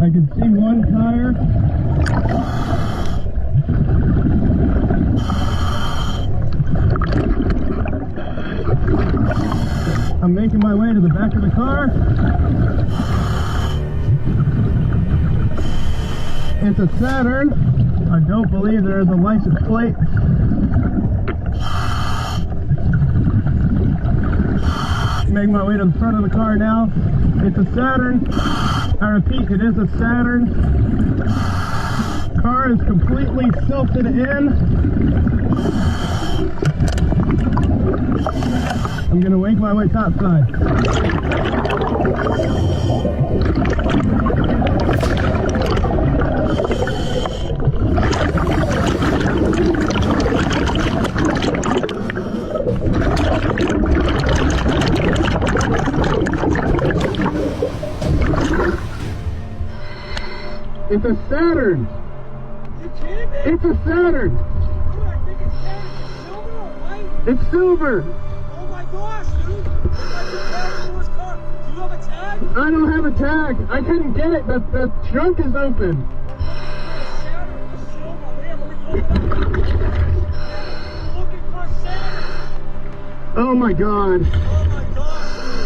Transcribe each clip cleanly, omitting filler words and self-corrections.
I can see one tire. I'm making my way to the back of the car. It's a Saturn. I don't believe there is a license plate. Making my way to the front of the car now. It's a Saturn. I repeat, it is a Saturn. Car is completely silted in. I'm gonna make my way topside. It's a Saturn. You kidding me? It's a Saturn. Dude, I think it's Saturn. Silver or white? It's silver. Oh my gosh, dude. It's like the tag to his car. Do you have a tag? I don't have a tag. I couldn't get it. The trunk is open. Saturn, a silver. Man, let me look it up. Looking for a Saturn. Oh my God. Oh my gosh, dude.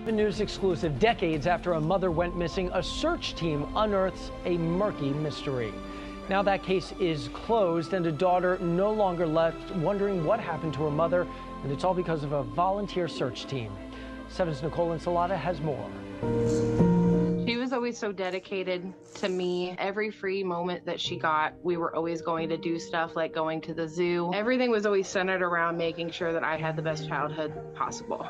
A news exclusive. Decades after a mother went missing, a search team unearths a murky mystery. Now that case is closed and a daughter no longer left wondering what happened to her mother, and it's all because of a volunteer search team. 7's Nicole Ensalada has more. She was always so dedicated to me. Every free moment that she got, we were always going to do stuff like going to the zoo. Everything was always centered around making sure that I had the best childhood possible.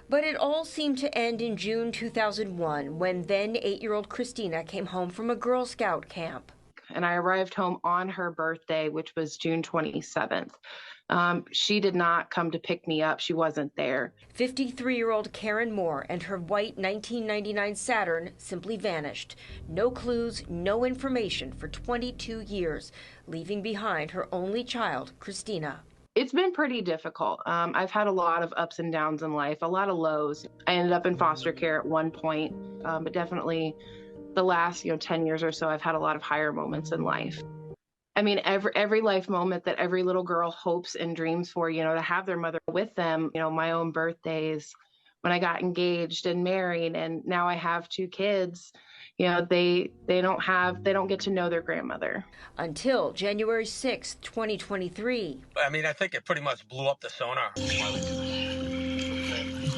But it all seemed to end in June 2001 when then 8-year-old Christina came home from a Girl Scout camp. And I arrived home on her birthday, which was June 27th. She did not come to pick me up. She wasn't there. 53-year-old Karen Moore and her white 1999 Saturn simply vanished. No clues, no information for 22 years, leaving behind her only child, Christina. It's been pretty difficult. I've had a lot of ups and downs in life, a lot of lows. I ended up in foster care at one point, but definitely the last 10 years or so, I've had a lot of higher moments in life. I mean, every life moment that every little girl hopes and dreams for, to have their mother with them, my own birthdays, when I got engaged and married, and now I have 2 kids. They don't get to know their grandmother. Until January 6th, 2023. I mean, I think it pretty much blew up the sonar.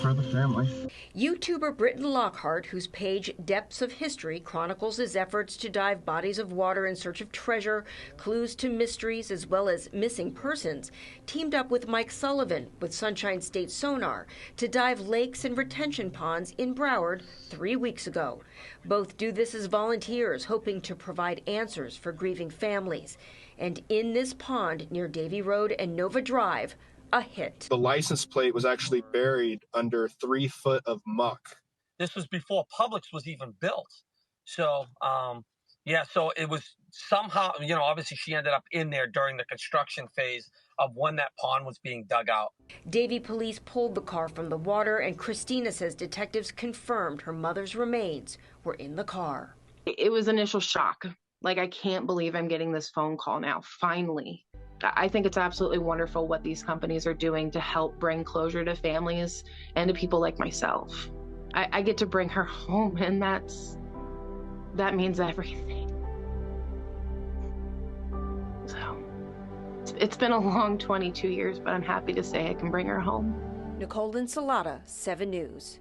For the family. YouTuber Britton Lockhart, whose page Depths of History chronicles his efforts to dive bodies of water in search of treasure, clues to mysteries, as well as missing persons, teamed up with Mike Sullivan with Sunshine State Sonar to dive lakes and retention ponds in Broward 3 weeks ago. Both do this as volunteers, hoping to provide answers for grieving families. And in this pond near Davie Road and Nova Drive, a hit. The license plate was actually buried under 3 foot of muck. This was before Publix was even built. So, Yeah, so it was somehow, obviously she ended up in there during the construction phase of when that pond was being dug out. Davie police pulled the car from the water, and Christina says detectives confirmed her mother's remains were in the car. It was initial shock. Like, I can't believe I'm getting this phone call now, finally. I think it's absolutely wonderful what these companies are doing to help bring closure to families and to people like myself. I get to bring her home, and that means everything. So it's been a long 22 years, but I'm happy to say I can bring her home. Nicole Insalata, 7 News.